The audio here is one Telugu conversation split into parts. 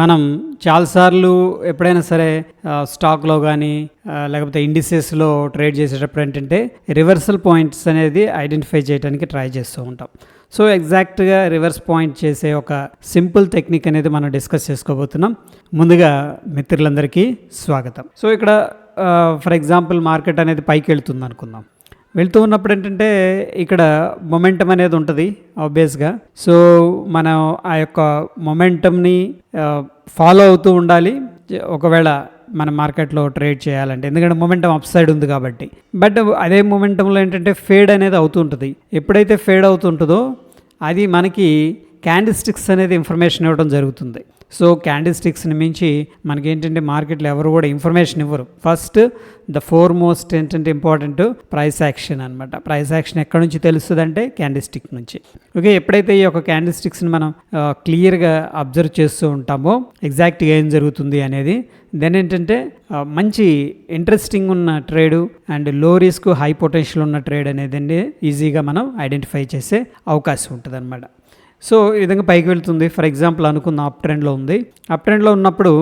మనం చాలాసార్లు ఎప్పుడైనా సరే స్టాక్లో కానీ లేకపోతే ఇండిసెస్లో ట్రేడ్ చేసేటప్పుడు ఏంటంటే రివర్సల్ పాయింట్స్ అనేది ఐడెంటిఫై చేయడానికి ట్రై చేస్తూ ఉంటాం. సో ఎగ్జాక్ట్గా రివర్స్ పాయింట్ చేసే ఒక సింపుల్ టెక్నిక్ అనేది మనం డిస్కస్ చేసుకోబోతున్నాం. ముందుగా మిత్రులందరికీ స్వాగతం. సో ఇక్కడ ఫర్ ఎగ్జాంపుల్ మార్కెట్ అనేది పైకి వెళ్తుంది అనుకుందాం. వెళ్తూ ఉన్నప్పుడు ఏంటంటే ఇక్కడ మొమెంటం అనేది ఉంటుంది ఆబ్వియస్గా. సో మనం ఆ యొక్క మొమెంటంని ఫాలో అవుతూ ఉండాలి ఒకవేళ మన మార్కెట్లో ట్రేడ్ చేయాలంటే, ఎందుకంటే మొమెంటం అప్ సైడ్ ఉంది కాబట్టి. బట్ అదే మొమెంటంలో ఏంటంటే ఫేడ్ అనేది అవుతుంటుంది. ఎప్పుడైతే ఫేడ్ అవుతుంటుందో అది మనకి క్యాండిల్ స్టిక్స్ అనేది ఇన్ఫర్మేషన్ ఇవ్వడం జరుగుతుంది. సో క్యాండిల్ స్టిక్స్ని మించి మనకి ఏంటంటే మార్కెట్లో ఎవరు కూడా ఇన్ఫర్మేషన్ ఇవ్వరు. ఫస్ట్ ద ఫోర్ మోస్ట్ ఏంటంటే ఇంపార్టెంట్ ప్రైస్ యాక్షన్ అనమాట. ప్రైస్ యాక్షన్ ఎక్కడి నుంచి తెలుస్తుంది అంటే క్యాండిల్ స్టిక్ నుంచి. ఓకే, ఎప్పుడైతే ఈ యొక్క క్యాండిల్ స్టిక్స్ని మనం క్లియర్గా అబ్జర్వ్ చేస్తూ ఉంటామో ఎగ్జాక్ట్గా ఏం జరుగుతుంది అనేది, దెన్ ఏంటంటే మంచి ఇంట్రెస్టింగ్ ఉన్న ట్రేడు అండ్ లో రిస్క్ హై పొటెన్షియల్ ఉన్న ట్రేడ్ అనేది ఈజీగా మనం ఐడెంటిఫై చేసే అవకాశం ఉంటుంది అనమాట. సో ఈ విధంగా పైకి వెళ్తుంది. ఫర్ ఎగ్జాంపుల్ అనుకున్న అప్ ట్రెండ్లో ఉంది. అప్ ట్రెండ్లో ఉన్నప్పుడు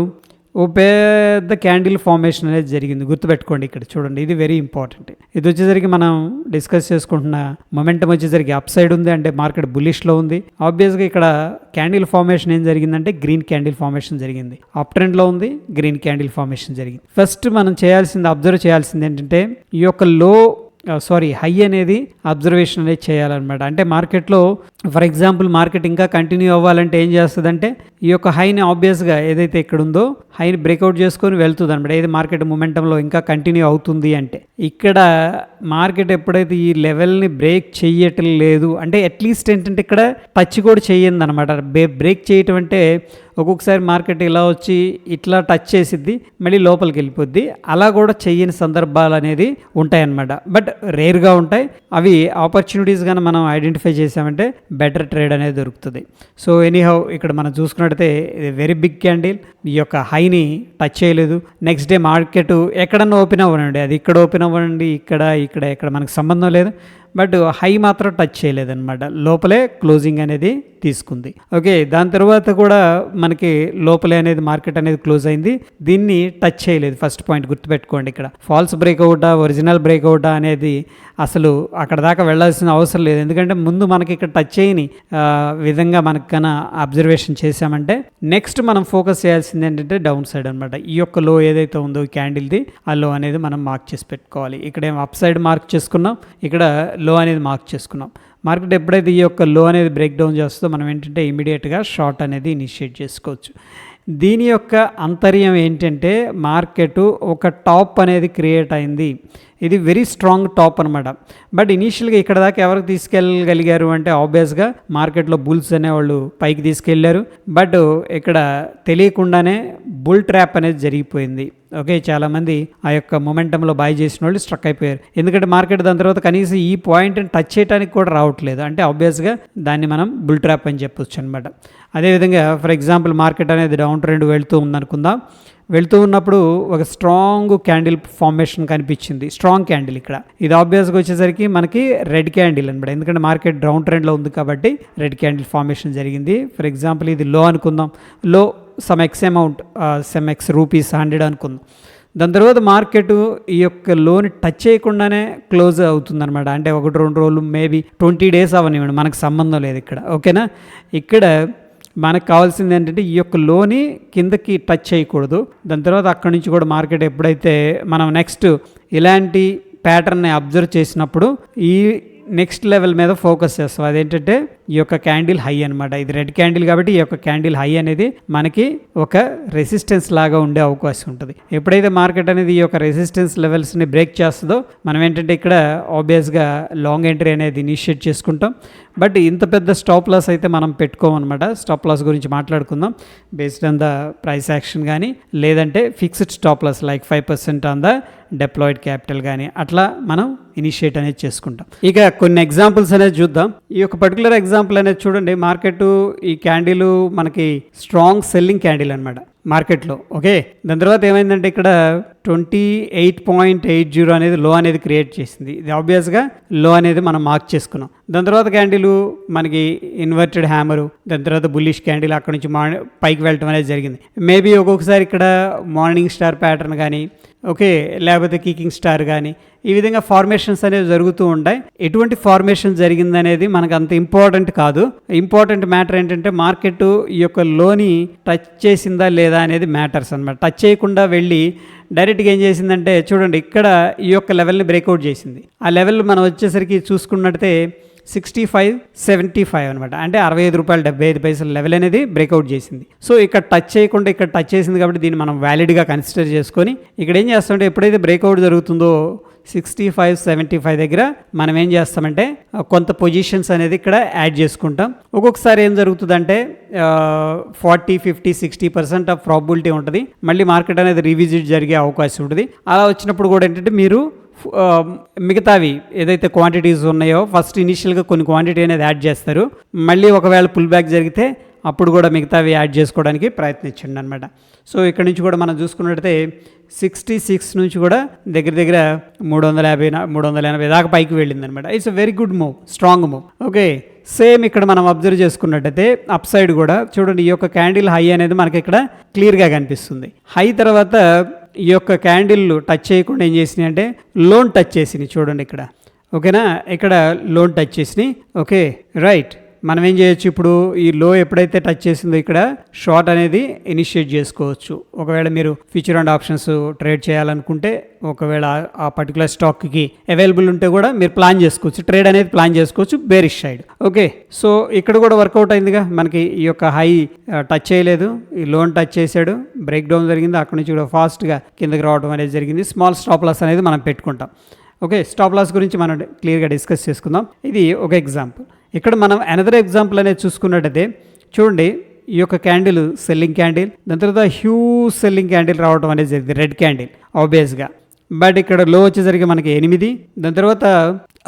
ఓ పెద్ద క్యాండిల్ ఫార్మేషన్ అనేది జరిగింది. గుర్తుపెట్టుకోండి, ఇక్కడ చూడండి, ఇది వెరీ ఇంపార్టెంట్. ఇది వచ్చేసరికి మనం డిస్కస్ చేసుకుంటున్న మొమెంటం వచ్చేసరికి అప్ సైడ్ ఉంది, అంటే మార్కెట్ బుల్లిష్లో ఉంది. ఆబ్వియస్గా ఇక్కడ క్యాండిల్ ఫార్మేషన్ ఏం జరిగిందంటే గ్రీన్ క్యాండిల్ ఫార్మేషన్ జరిగింది. అప్ ట్రెండ్లో ఉంది, గ్రీన్ క్యాండిల్ ఫార్మేషన్ జరిగింది. ఫస్ట్ మనం అబ్జర్వ్ చేయాల్సింది ఏంటంటే ఈ యొక్క హై అనేది అబ్జర్వేషన్ అనేది చేయాలన్నమాట. అంటే మార్కెట్లో ఫర్ ఎగ్జాంపుల్ మార్కెట్ ఇంకా కంటిన్యూ అవ్వాలంటే ఏం చేస్తుందంటే ఈ యొక్క హైని ఆబ్వియస్గా ఏదైతే ఇక్కడ ఉందో హైని బ్రేక్అవుట్ చేసుకొని వెళ్తుంది అనమాట. ఏది మార్కెట్ మొమెంటంలో ఇంకా కంటిన్యూ అవుతుంది అంటే, ఇక్కడ మార్కెట్ ఎప్పుడైతే ఈ లెవెల్ని బ్రేక్ చెయ్యటం లేదు అంటే అట్లీస్ట్ ఏంటంటే ఇక్కడ టచ్ కూడా చెయ్యింది అనమాట. బ్రేక్ చేయటం అంటే ఒక్కొక్కసారి మార్కెట్ ఇలా వచ్చి ఇట్లా టచ్ చేసిద్ది, మళ్ళీ లోపలికి వెళ్ళిపోద్ది. అలా కూడా చెయ్యని సందర్భాలు అనేది ఉంటాయన్నమాట. బట్ రేర్గా ఉంటాయి. అవి ఆపర్చునిటీస్ కానీ మనం ఐడెంటిఫై చేసామంటే బెటర్ ట్రేడ్ అనేది దొరుకుతుంది. సో ఎనీహౌ ఇక్కడ మనం చూసుకున్నట్టయితే ఇది వెరీ బిగ్ క్యాండిల్, ఈ యొక్క హైని టచ్ చేయలేదు. నెక్స్ట్ డే మార్కెట్ ఎక్కడన్నా ఓపెన్ అవ్వనండి, అది ఇక్కడ ఓపెన్ అవ్వండి, ఇక్కడ మనకు సంబంధం లేదు. బట్ హై మాత్రం టచ్ చేయలేదన్నమాట, లోపలే క్లోజింగ్ అనేది తీసుకుంది. ఓకే, దాని తర్వాత కూడా మనకి లోపలే అనేది మార్కెట్ అనేది క్లోజ్ అయింది, దీన్ని టచ్ చేయలేదు. ఫస్ట్ పాయింట్ గుర్తుపెట్టుకోండి, ఇక్కడ ఫాల్స్ బ్రేక్అవుటా ఒరిజినల్ బ్రేక్అవుటా అనేది అసలు అక్కడ దాకా వెళ్ళాల్సిన అవసరం లేదు. ఎందుకంటే ముందు మనకి ఇక్కడ టచ్ చేయని విధంగా మనకు కన్నా అబ్జర్వేషన్ చేసామంటే నెక్స్ట్ మనం ఫోకస్ చేయాల్సింది ఏంటంటే డౌన్ సైడ్ అనమాట. ఈ యొక్క లో ఏదైతే ఉందో క్యాండిల్ది ఆ లో అనేది మనం మార్క్ చేసి పెట్టుకోవాలి. ఇక్కడేమో అప్ సైడ్ మార్క్ చేసుకున్నాం, ఇక్కడ లో అనేది మార్క్ చేసుకున్నాం. మార్కెట్ ఎప్పుడైతే ఈ యొక్క లో అనేది బ్రేక్ డౌన్ చేస్తుందో మనం ఏంటంటే ఇమీడియట్గా షార్ట్ అనేది ఇనిషియేట్ చేసుకోవచ్చు. దీని యొక్క అంతర్యం ఏంటంటే మార్కెట్ ఒక టాప్ అనేది క్రియేట్ అయింది. ఇది వెరీ స్ట్రాంగ్ టాప్ అనమాట. బట్ ఇనీషియల్గా ఇక్కడ దాకా ఎవరికి తీసుకెళ్ళగలిగారు అంటే ఆబ్వియస్గా మార్కెట్లో బుల్స్ అనేవాళ్ళు పైకి తీసుకెళ్లారు. బట్ ఇక్కడ తెలియకుండానే బుల్ ట్రాప్ అనేది జరిగిపోయింది. ఓకే, చాలామంది ఆ యొక్క మొమెంటంలో బై చేసిన వాళ్ళు స్ట్రక్ అయిపోయారు. ఎందుకంటే మార్కెట్ దాని తర్వాత కనీసం ఈ పాయింట్ని టచ్ చేయడానికి కూడా రావట్లేదు. అంటే ఆబ్వియస్గా దాన్ని మనం బుల్ ట్రాప్ అని చెప్పొచ్చు అనమాట. అదేవిధంగా ఫర్ ఎగ్జాంపుల్ మార్కెట్ అనేది డౌన్ ట్రెండ్ వెళ్తూ ఉందనుకుందాం. వెళ్తూ ఉన్నప్పుడు ఒక స్ట్రాంగ్ క్యాండిల్ ఫార్మేషన్ కనిపించింది, స్ట్రాంగ్ క్యాండిల్. ఇక్కడ ఇది ఆబ్వియస్గా వచ్చేసరికి మనకి రెడ్ క్యాండిల్ అనమాట. ఎందుకంటే మార్కెట్ డౌన్ ట్రెండ్లో ఉంది కాబట్టి రెడ్ క్యాండిల్ ఫార్మేషన్ జరిగింది. ఫర్ ఎగ్జాంపుల్ ఇది లో అనుకుందాం, లో some X amount, some X rupees 100 అనుకుందాం. దాని తర్వాత మార్కెట్ ఈ యొక్క లోన్ టచ్ చేయకుండానే క్లోజ్ అవుతుందన్నమాట. అంటే 1-2 రోజులు మేబీ 20 days అవనివ్వండి, మనకు సంబంధం లేదు ఇక్కడ. ఓకేనా, ఇక్కడ మనకు కావాల్సింది ఏంటంటే ఈ యొక్క లోని కిందకి టచ్ చేయకూడదు. దాని తర్వాత అక్కడి నుంచి కూడా మార్కెట్ ఎప్పుడైతే మనం నెక్స్ట్ ఇలాంటి ప్యాటర్న్ని అబ్జర్వ్ చేసినప్పుడు ఈ నెక్స్ట్ లెవెల్ మీద ఫోకస్ చేస్తాం. అదేంటంటే ఈ యొక్క క్యాండిల్ హై అనమాట. ఇది రెడ్ క్యాండిల్ కాబట్టి ఈ యొక్క క్యాండిల్ హై అనేది మనకి ఒక రెసిస్టెన్స్ లాగా ఉండే అవకాశం ఉంటుంది. ఎప్పుడైతే మార్కెట్ అనేది ఈ యొక్క రెసిస్టెన్స్ లెవెల్స్ని బ్రేక్ చేస్తుందో మనం ఏంటంటే ఇక్కడ ఆబ్వియస్గా లాంగ్ ఎంట్రీ అనేది ఇనిషియేట్ చేసుకుంటాం. బట్ ఇంత పెద్ద స్టాప్ లాస్ అయితే మనం పెట్టుకోమన్నమాట. స్టాప్ లాస్ గురించి మాట్లాడుకుందాం based on the price action కానీ, లేదంటే fixed stop loss like 5% on the deployed capital కానీ అట్లా మనం ఇనిషియేట్ అనేది చేసుకుంటాం. ఇక కొన్ని ఎగ్జాంపుల్స్ అనేది చూద్దాం. ఈ యొక్క పర్టికులర్ ఎగ్జాంపుల్ అనేది చూడండి. మార్కెట్ ఈ క్యాండిల్ మనకి స్ట్రాంగ్ సెల్లింగ్ క్యాండిల్ అనమాట. మార్కెట్లో. ఓకే, దాని తర్వాత ఏమైందంటే ఇక్కడ 28.80 అనేది లో అనేది క్రియేట్ చేసింది. ఇది ఆబ్వియస్గా లో అనేది మనం మార్క్ చేసుకున్నాం. దాని తర్వాత క్యాండిల్ మనకి ఇన్వర్టెడ్ హ్యామరు, దాని తర్వాత బుల్లిష్ క్యాండిల్ అక్కడ నుంచి పైకి వెళ్ళటం అనేది జరిగింది. మేబీ ఒక్కొక్కసారి ఇక్కడ మార్నింగ్ స్టార్ ప్యాటర్న్ కానీ, ఓకే, లేకపోతే కికింగ్ స్టార్ కానీ, ఈ విధంగా ఫార్మేషన్స్ అనేవి జరుగుతూ ఉంటాయి. ఎటువంటి ఫార్మేషన్ జరిగిందనేది మనకు అంత ఇంపార్టెంట్ కాదు. ఇంపార్టెంట్ మ్యాటర్ ఏంటంటే మార్కెట్ ఈ యొక్క లోని టచ్ చేసిందా లేదా అనేది మ్యాటర్స్ అనమాట. టచ్ చేయకుండా వెళ్ళి డైరెక్ట్గా ఏం చేసిందంటే చూడండి, ఇక్కడ ఈ యొక్క లెవెల్ని బ్రేక్అవుట్ చేసింది. ఆ లెవెల్ మనం వచ్చేసరికి చూసుకున్నట్టయితే 65.75 అనమాట. అంటే ₹65.75 లెవెల్ అనేది బ్రేక్అవుట్ చేసింది. సో ఇక్కడ టచ్ చేయకుండా ఇక్కడ టచ్ చేసింది కాబట్టి దీన్ని మనం వ్యాలిడ్గా కన్సిడర్ చేసుకొని ఇక్కడ ఏం చేస్తామంటే ఎప్పుడైతే బ్రేక్అవుట్ జరుగుతుందో 65.75 దగ్గర మనం ఏం చేస్తామంటే కొంత పొజిషన్స్ అనేది ఇక్కడ యాడ్ చేసుకుంటాం. ఒక్కొక్కసారి ఏం జరుగుతుందంటే 40, 50, 60% ఆఫ్ ప్రాబిలిటీ ఉంటుంది, మళ్ళీ మార్కెట్ అనేది రివిజిట్ జరిగే అవకాశం ఉంటుంది. అలా వచ్చినప్పుడు కూడా ఏంటంటే మీరు మిగతావి ఏదైతే క్వాంటిటీస్ ఉన్నాయో ఫస్ట్ ఇనిషియల్గా కొన్ని క్వాంటిటీ అనేది యాడ్ చేస్తారు. మళ్ళీ ఒకవేళ పుల్ బ్యాక్ జరిగితే అప్పుడు కూడా మిగతావి యాడ్ చేసుకోవడానికి ప్రయత్నించండి అనమాట. సో ఇక్కడ నుంచి కూడా మనం చూసుకున్నట్టయితే 66 నుంచి కూడా దగ్గర దగ్గర 380 దాకా పైకి వెళ్ళింది అనమాట. It's a very good move, strong move. Okay, same ఇక్కడ మనం అబ్జర్వ్ చేసుకున్నట్టయితే అప్ సైడ్ కూడా చూడండి, ఈ యొక్క క్యాండిల్ హై అనేది మనకి ఇక్కడ క్లియర్గా కనిపిస్తుంది. హై తర్వాత ఈ యొక్క క్యాండిల్ టచ్ చేయకుండా ఏం చేసినాయి అంటే లోన్ టచ్ చేసినాయి చూడండి ఇక్కడ. ఓకేనా, ఇక్కడ లోన్ టచ్ చేసినాయి. Okay, right. మనం ఏం చేయొచ్చు, ఇప్పుడు ఈ లో ఎప్పుడైతే టచ్ చేసిందో ఇక్కడ షార్ట్ అనేది ఇనిషియేట్ చేసుకోవచ్చు. ఒకవేళ మీరు ఫ్యూచర్ అండ్ ఆప్షన్స్ ట్రేడ్ చేయాలనుకుంటే, ఒకవేళ ఆ పర్టికులర్ స్టాక్కి అవైలబుల్ ఉంటే కూడా మీరు ప్లాన్ చేసుకోవచ్చు, ట్రేడ్ అనేది ప్లాన్ చేసుకోవచ్చు బేరిష్ సైడ్. ఓకే, సో ఇక్కడ కూడా వర్కౌట్ అయిందిగా, మనకి ఈ యొక్క హై టచ్ చేయలేదు, ఈ లోన్ టచ్ చేశాడు, బ్రేక్ డౌన్ జరిగింది, అక్కడ నుంచి కూడా ఫాస్ట్గా కిందకి రావడం అనేది జరిగింది. స్మాల్ స్టాప్ లాస్ అనేది మనం పెట్టుకుంటాం. ఓకే, స్టాప్ లాస్ గురించి మనం క్లియర్గా డిస్కస్ చేసుకుందాం. ఇది ఒక ఎగ్జాంపుల్. ఇక్కడ మనం అనదర్ ఎగ్జాంపుల్ అనేది చూసుకున్నట్టయితే చూడండి, ఈ యొక్క క్యాండిల్ సెల్లింగ్ క్యాండిల్, దాని తర్వాత హ్యూజ్ సెల్లింగ్ క్యాండిల్ రావడం అనేది జరిగింది, రెడ్ క్యాండిల్ ఆబ్వియస్గా. బట్ ఇక్కడ లో వచ్చేసరికి మనకి 8. దాని తర్వాత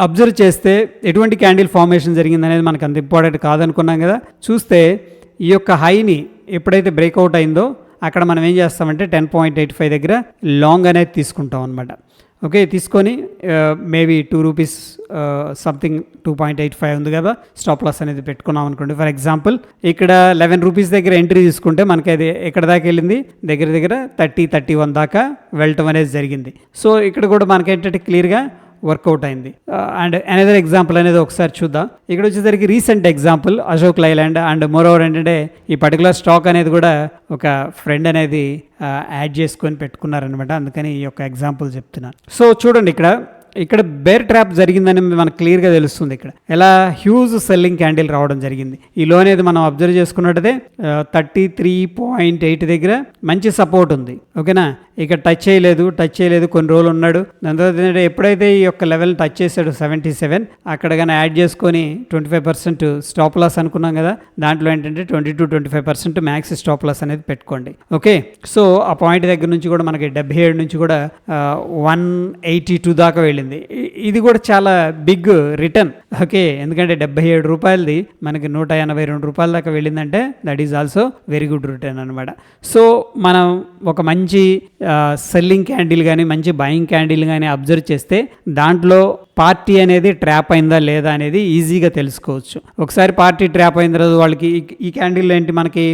అబ్జర్వ్ చేస్తే ఎటువంటి క్యాండిల్ ఫార్మేషన్ జరిగింది అనేది మనకు అంత ఇంపార్టెంట్ కాదనుకున్నాం కదా. చూస్తే ఈ యొక్క హైని ఎప్పుడైతే బ్రేక్అవుట్ అయిందో అక్కడ మనం ఏం చేస్తామంటే 10.85 దగ్గర లాంగ్ అనేది తీసుకుంటాం అనమాట. ఓకే, తీసుకొని మేబీ ₹2 సంథింగ్ 2.85 ఉంది కదా, స్టాప్ లాస్ అనేది పెట్టుకున్నాం అనుకోండి. ఫర్ ఎగ్జాంపుల్ ఇక్కడ ₹11 దగ్గర ఎంట్రీ తీసుకుంటే మనకి అది ఎక్కడ దాకా వెళ్ళింది, దగ్గర దగ్గర 30-31 దాకా వెళ్ళటం అనేది జరిగింది. సో ఇక్కడ కూడా మనకి ఏంటంటే క్లియర్గా వర్కౌట్ అయింది. అండ్ అనదర్ ఎగ్జాంపుల్ అనేది ఒకసారి చూద్దాం. ఇక్కడ వచ్చేసరికి recent example Ashok Leyland. And moreover ఏంటంటే ఈ పర్టికులర్ స్టాక్ అనేది కూడా ఒక ఫ్రెండ్ అనేది యాడ్ చేసుకొని పెట్టుకున్నారనమాట, అందుకని ఈ యొక్క ఎగ్జాంపుల్ చెప్తున్నాను. సో చూడండి, ఇక్కడ బేర్ ట్రాప్ జరిగిందని మనకు క్లియర్గా తెలుస్తుంది. ఇక్కడ ఎలా హ్యూజ్ సెల్లింగ్ క్యాండిల్ రావడం జరిగింది. ఈ లో అనేది మనం అబ్జర్వ్ చేసుకున్నట్టయితే 33.8 దగ్గర మంచి సపోర్ట్ ఉంది. ఓకేనా, ఇక టచ్ చేయలేదు కొన్ని రోజులు ఉన్నాడు. దాని తర్వాత ఎప్పుడైతే ఈ యొక్క లెవెల్ టచ్ చేశాడు 77, అక్కడ కానీ యాడ్ చేసుకొని 25% స్టాప్ లాస్ అనుకున్నాం కదా, దాంట్లో ఏంటంటే 20-25% మ్యాక్స్ స్టాప్ లాస్ అనేది పెట్టుకోండి. ఓకే, సో ఆ పాయింట్ దగ్గర నుంచి కూడా మనకి 77 నుంచి కూడా 182 దాకా వెళ్ళింది. ఇది కూడా చాలా బిగ్ రిటర్న్. ఓకే, ఎందుకంటే ₹77 మనకి ₹182 దాకా వెళ్ళిందంటే that is also very good return అనమాట. సో మనం ఒక మంచి సెల్లింగ్ క్యాండిల్ కానీ మంచి బయింగ్ క్యాండిల్ కానీ అబ్జర్వ్ చేస్తే దాంట్లో పార్టీ అనేది ట్రాప్ అయిందా లేదా అనేది ఈజీగా తెలుసుకోవచ్చు. ఒకసారి పార్టీ ట్రాప్ అయిన తర్వాత వాళ్ళకి ఈ క్యాండిల్ ఏంటి, మనకి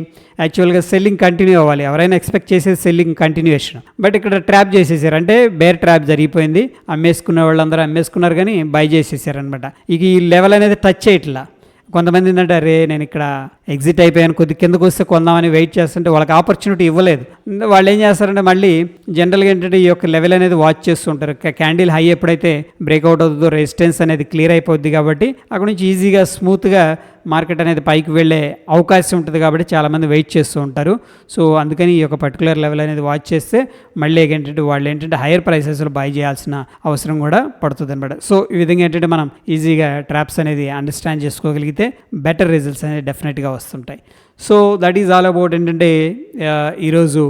యాక్చువల్గా సెల్లింగ్ కంటిన్యూ అవ్వాలి, ఎవరైనా ఎక్స్పెక్ట్ చేసేది సెల్లింగ్ కంటిన్యూయేషన్. బట్ ఇక్కడ ట్రాప్ చేసేసారు, అంటే బేర్ ట్రాప్ జరిగిపోయింది, అమ్మేసుకునే వాళ్ళందరూ అమ్మేసుకున్నారు కానీ బై చేసేసారు అనమాట. ఇక ఈ లెవెల్ అనేది టచ్ చేయట్లా. కొంతమంది ఏంటంటే అరే నేను ఇక్కడ ఎగ్జిట్ అయిపోయాను, కొద్ది కిందకు వస్తే కొందామని వెయిట్ చేస్తుంటే వాళ్ళకి ఆపర్చునిటీ ఇవ్వలేదు. వాళ్ళు ఏం చేస్తారంటే మళ్ళీ జనరల్గా ఏంటంటే ఈ యొక్క లెవెల్ అనేది వాచ్ చేస్తుంటారు. క్యాండిల్ హై ఎప్పుడైతే బ్రేక్అవుట్ అవుతుందో రెసిస్టెన్స్ అనేది క్లియర్ అయిపోద్ది కాబట్టి అక్కడ నుంచి ఈజీగా స్మూత్గా మార్కెట్ అనేది పైకి వెళ్ళే అవకాశం ఉంటుంది కాబట్టి చాలామంది వెయిట్ చేస్తూ ఉంటారు. సో అందుకని ఈ యొక్క పర్టికులర్ లెవెల్ అనేది వాచ్ చేస్తే మళ్ళీ ఏంటంటే వాళ్ళు ఏంటంటే హైయర్ ప్రైసెస్లో బై చేయాల్సిన అవసరం కూడా పడుతుంది అనమాట. సో ఈ విధంగా ఏంటంటే మనం ఈజీగా ట్రాప్స్ అనేది అండర్స్టాండ్ చేసుకోగలిగితే బెటర్ రిజల్ట్స్ అనేది డెఫినెట్గా వస్తుంటాయి. So that is all about ఏంటంటే ఈరోజు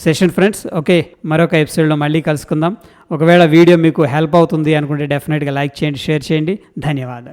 సెషన్ ఫ్రెండ్స్. ఓకే, మరొక ఎపిసోడ్లో మళ్ళీ కలుసుకుందాం. ఒకవేళ వీడియో మీకు హెల్ప్ అవుతుంది అనుకుంటే డెఫినెట్గా లైక్ చేయండి, షేర్ చేయండి. ధన్యవాదాలు.